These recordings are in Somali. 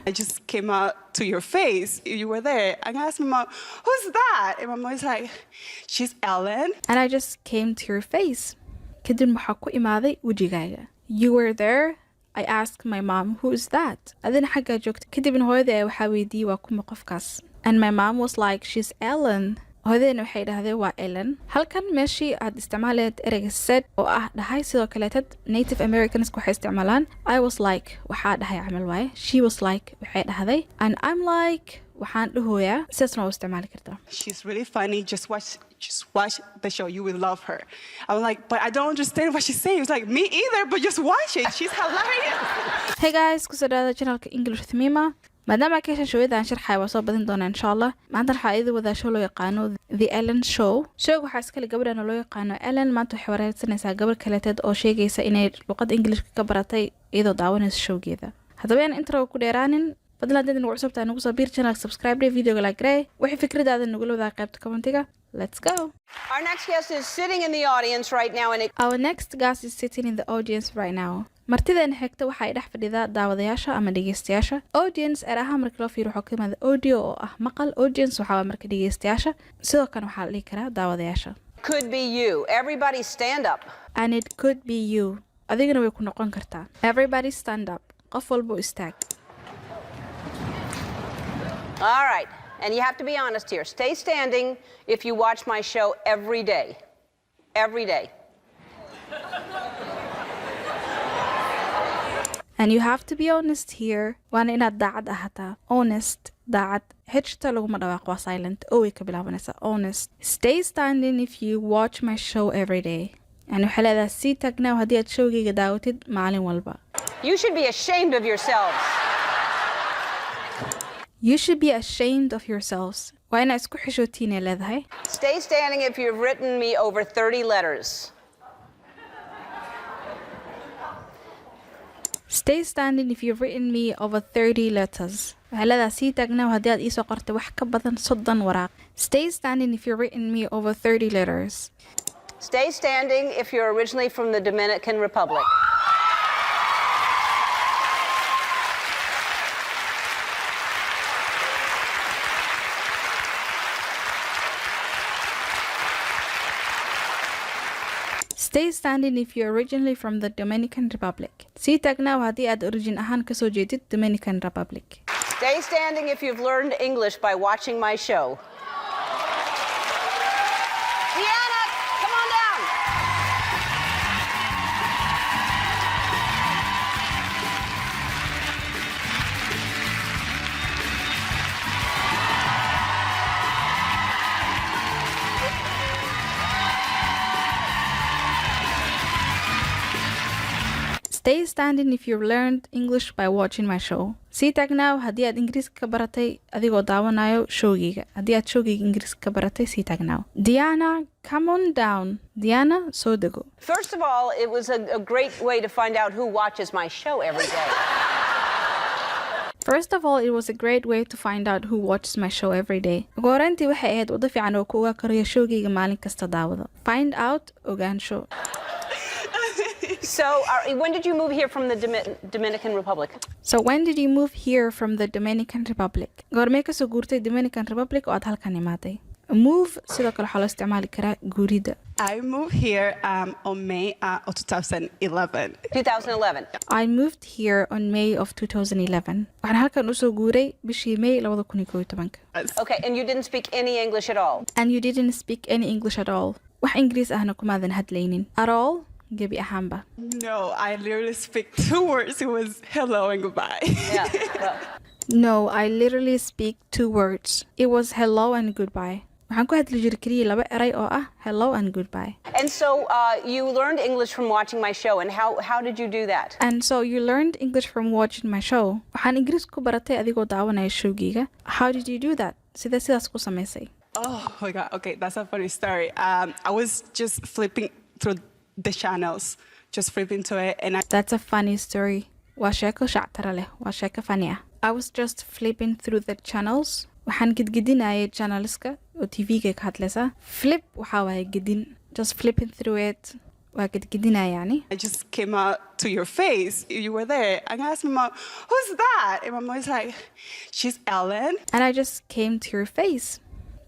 I just came out to your face. You were there. And I asked my mom, who's that? And my mom was like, she's Ellen. And I just came to your face. Kadib waxaa ku imaaday wejigaaga. You were there. I asked my mom, who is that? Adina xaggaa joogta. Kadibna hooyaday waxaa weydiiyey waa kuma qofkaas. And my mom was like, she's Ellen. hooyadayna waxay dhahdeen waa Ellen. Halkan meeshii aad isticmaaleed ereyga said oo ah dhahay sidoo kaleetad Native Americans waxay isticmaalaan. I was like, waxaa dhahay camal waaye. She was like, waxay dhahday. And I'm like, waxaan dhahoyaa sidaasna waa isticmaali kartaa. She's really funny. Just watch the show. You will love her. I'm like, but I don't understand what she's saying. It's like, me either, but just watch it. She's hilarious. Hey guys, kusoo dhawaada channelka English with Mima. maadaama keeshan showyadan sharxay waa soo badin doonaa insha Allah. maanta waxaa idin wadaa show loo yaqaano The Ellen Show. showga waxaa iskale gabadhan loo yaqaano Ellen. maanta waxay wareysanaysaa gabar kaleeteed oo sheegaysa inay luqadda Englishka ka baratay iyadoo daawanaysa showgeeda. haddaba aan intro ku dheeraanin fadlan hadii nagu cusubtahay nagu soo biir channel subscribe dhe videoga like gray wixii fikradaada nagu la wadaag qaybta commentiga. Let's go. Our next guest is sitting in the audience right now and Our next guest is sitting in the audience right now. martidan xigta waxay dhex fadhidaa daawadayaasha ama dhageystayaasha. Audience eraha marka loo fiiriyo waxa ka mid audio oo ah maqal. Audience waxa marka dhageystayaasha sidoo kale waxa la dhihi karaa daawadayaasha. Could be you. Everybody stand up. And it could be you. adigana way ku noqon kartaa. Everybody stand up. qof walba istaag. All right. And you have to be honest here. Stay standing if you watch my show every day. Every day. And you have to be honest here. waana inaad daacad ahataa. Honest. daacad. hejta laguma dhawaaqo waa silent. oo way ka bilaabanaysaa. Honest. Stay standing if you watch my show every day. yani waxay leedahay sii taagnaaw haddii aad showgayga daawatid maalin walba. You should be ashamed of yourselves. You should be ashamed of yourselves. waa inaa isku xishootiin ay leedahay. Stay standing if you've written me over 30 letters. Stay standing if you've written me over 30 letters. waxay leedahay sii taagnaaw haddii aad iisoo qortay wax ka badan 30 waraaq. Stay standing if you've written me over 30 letters. Stay standing if you're originally from the Dominican Republic. Stay standing if you're originally from the Dominican Republic. sii taagnaaw haddii aad origin ahaan kasoo jeedid Dominican Republic. Stay standing if you've learned English by watching my show. Deanna, come on down. Stay standing if you've learned English by watching my show. sii taagnaaw haddii aad Ingiriiska ka baratay adigoo daawanayo showgayga. haddii aad showgayga Ingiriiska ka baratay sii taagnaaw. Diana, come on down. Diana, soo dego. First of all, it was a great way to find out who watches my show every day. First of all, it was a great way to find out who watches my show every day. ugu horreyntii waxay ahayd wado fiican oo ku ogaa karayo showgayga maalin kasta daawado. Find out, ogaansho. So, when did you move here from the Dominican Republic? So when did you move here from the Dominican Republic? goormee kasoo guurtay Dominican Republic oo aad halkan imaaday? Move sidoo kale waxaa loo isticmaali karaa guurida. I moved here on May of 2011. 2011. I moved here on May of 2011. waxaan halkan usoo guuray bishii May 2011. Okay, and you didn't speak any English at all? And you didn't speak any English at all. wax Ingiriis ahna kumaadan hadlaynin. At all? gebi ahaanba. No, I literally speak 2 words. It was hello and goodbye. Yeah. Well. No, I literally speak 2 words. It was hello and goodbye. waxaan ku hadli jiray kaliya 2 eray oo ah hello and goodbye. And so you learned English from watching my show, and how did you do that? And so you learned English from watching my show. waxaan Ingiriis ku baratay adigoo daawanaya showgayga. How did you do that? sidaas ku samaysay? Oh my God. Okay, that's a funny story. I was just flipping through the channels, just flipping to it, and That's a funny story. waa sheeko shactara leh. waa sheeko funny ah. I was just flipping through the channels. waxaan gedgedinayay channelska oo TV-ga ka hadlaysa. Flip waxaa waaye gedin. Just flipping through it. waa gedgedinaa yani. I just came out to your face. You were there. And I asked my mom, who's that? And my mom was like, she's Ellen. And I just came to your face.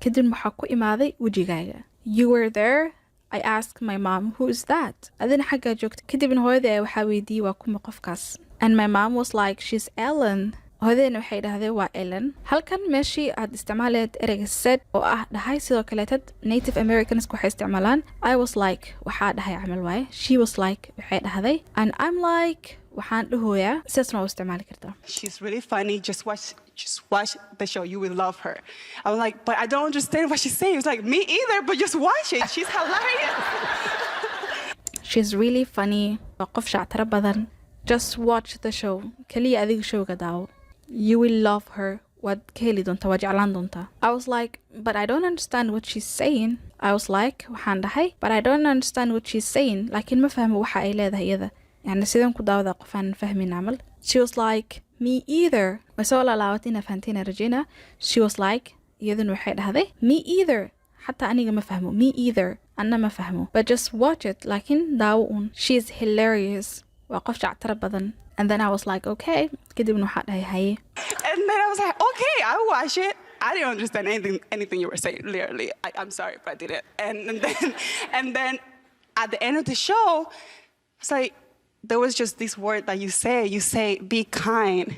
Kadib waxaa ku imaaday wejigaaga. You were there. I asked my mom, who's that? Adina xaggaa joogta. Kadibna hooyaday waxaa weydiiyey waa kuma qofkaas. And my mom was like, she's Ellen. hooyadeyna waxay dhahdeen waa Ellen. Halkan meeshii aad isticmaaleed ereyga said oo ah dhahay sidoo kaleetad Native Americans waxay isticmaalaan. I was like waxaa dhahay camal waaye. She was like waxay dhahday. And I'm like waxaan dhahooyaa sidaasna waa u isticmaali kartaa. She's really funny. Just watch the show. You will love her. I'm like, but I don't understand what she's saying. It's like, me either, but just watch it. She's hilarious. She's really funny. waa qof shactaro badan. Just watch the show. Kaliya adiga showga daawo. You will love her. waad ka heli doontaa, waad jeclaan doontaa. I was like, but I don't understand what she's saying. I was like, waxaan dhahay, but I don't understand what she's saying. Laakiin ma fahmo waxa ay leedahay iyada. Yani sidaan ku daawada qof aan fahmin camal. She was like, me either. Masoo laalaawat ina fahantina rajayna. She was like, iyaduna waxay dhahday, me either. Xataa aniga ma fahmo. Me either. Anna ma fahmo. But just watch it. Laakiin daawo un. She is hilarious. waa qof shactaro badan. And then I was like, okay. Kadibna waxaa dhahay haye. And then I was like, okay, I'll watch it. I didn't understand anything you were saying, literally. I'm sorry if I didn't. And then at the end of the show, it's like, there was just this word that you say, be kind.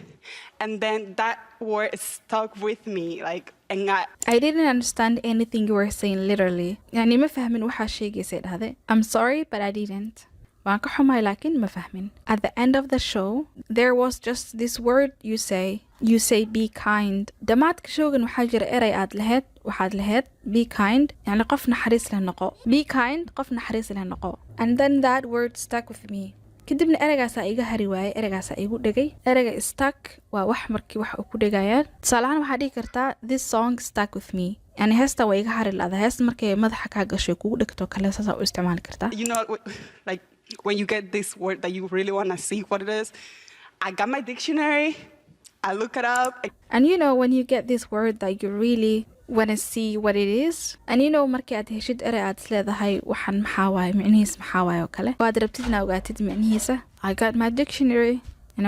And then that word stuck with me, like, and I didn't understand anything you were saying, literally. يعني ما فهمين waxaa sheegaysay dhahday. I'm sorry, but I didn't. waan ka xumahay laakiin ma fahmin. At the end of the show, there was just this word you say be kind. Dhammaadka showgan waxaa jira erey waxaad lahayd be kind, yani qof naxariis leh noqo. Be kind, qof naxariis leh noqo. And then that word stuck with me. kadibna ereygaasaa iga hari waayey, ereygaasaa igu dhegay. Ereyga stuck waa wax markii wax ku dhegayaan. Tusaalahaan waxaa dhihi kartaa this song stuck with me. يعني heesta waa iga hari laada. Heesta markay madaxa kaa gasho kugu dhegto kale saasaa u isticmaali kartaa. You know, like when you get this word that you really want to see what it is, I got my dictionary, I look it up. And you know, when you get this word that you really want to see what it is, and you know, markii aad heshid erey aad isleedahay waxaan maxaa waaye, micnihiis maxaa waaye oo kale, waad rabtid inaad ogaatid micnihiisa. I got my dictionary.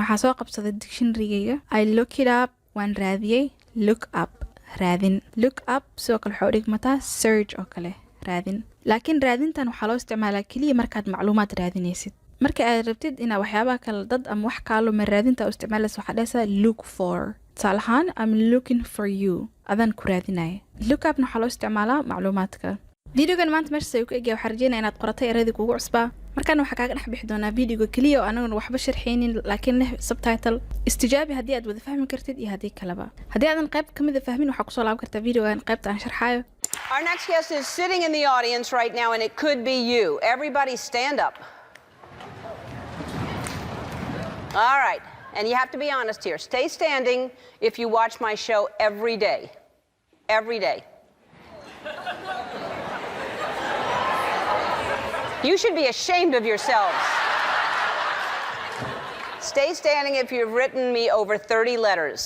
waxaa soo qabsaday dictionary-gayga. I look it up, waan raadiyey. Look up, raadin. Look up sidoo kale waxaa u dhigmataa search oo kale, raadin. laakiin raadintan waxaa loo isticmaalaa keliya markaad macluumaad raadinaysid. marka aad rabtid inaad waxyaabaha kale dad ama wax kaalo ma raadinta u isticmaalaysa waxaa dhahaysaa look for. tusaalahaan I'm looking for you. adaan ku raadinaya. look upna waxaa loo isticmaalaa macluumaadka. videogan maanta meeshaas ayuu ku egaya. waxaa rajeynaya inaad qoratay ereyadii kugu cusbaa. markaana waxaa kaaga dhex bixi doonaa videoga keliya oo anaguna waxba sharxaynin laakiin leh subtitle. istijaabi haddii aad wada fahmi kartid iyo haddii kaleba. haddii aadan qayb ka mid a fahmin waxaa kusoo laaban kartaa videogan qaybta aan sharxaayo. Our next guest is sitting in the audience right now, and it could be you. Everybody stand up. All right. And you have to be honest here. Stay standing if you watch my show every day. Every day. You should be ashamed of yourselves. Stay standing if you've written me over 30 letters.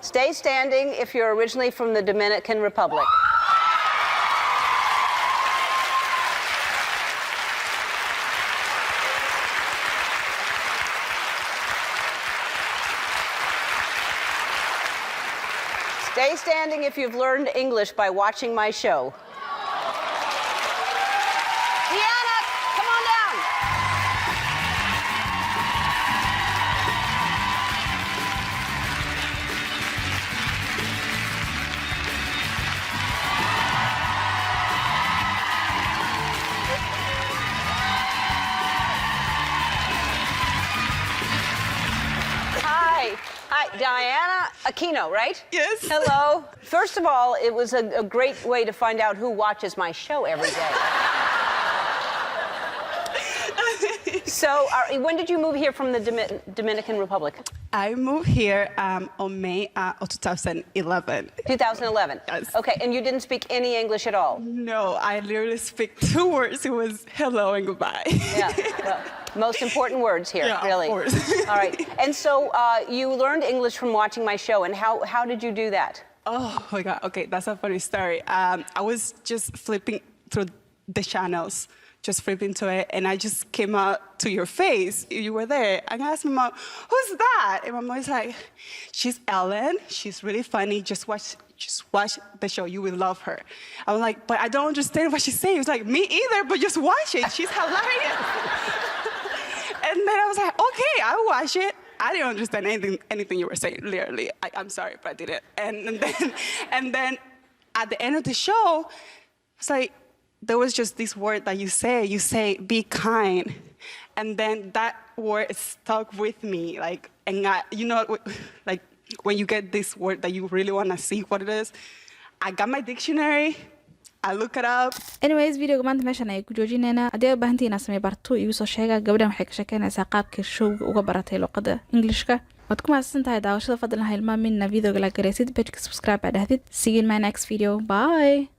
Stay standing if you're originally from the Dominican Republic. Stay standing if you've learned English by watching my show. Deanna, come on down. Hi, Diana Aquino, right? Yes. Hello. First of all, it was a great way to find out who watches my show every day. So, when did you move here from the Dominican Republic? I moved here on May of 2011. 2011? Yes. Okay, and you didn't speak any English at all? No, I literally speak 2 words. It was hello and goodbye. Yeah, well, most important words here, Yeah, really. of course. All right, and so you learned English from watching my show, and how did you do that? Oh my God. Okay, that's a funny story. I was just flipping through the channels, just flipped into it, and I just came out to your face. You were there. And I asked my mom, who's that? And my mom was like, she's Ellen. She's really funny. Just watch the show. You will love her. I was like, but I don't understand what she's saying. It was like, me either, but just watch it. She's hilarious. And then I was like, okay, I will watch it. I didn't understand anything you were saying, literally. I'm sorry, but I didn't. And then at the end of the show, it's like, there was just this word that you say, be kind. And then that word stuck with me. Like, and like when you get this word that you really want to see what it is, I got my dictionary, I look it up. anyways videoga maanta meeshan ay ku joojinayna haddii aad u baahantihiin inaad samey barto igu soo sheega gabadhan waxay ka sheekeynaysaa qaabka showga uga baratay luqadda Englishka waad ku mahadsan tahay daawashada fadlan ha hilmaamin videoga la garaysid pageka subscribe aad dhahdid see you in my next video bye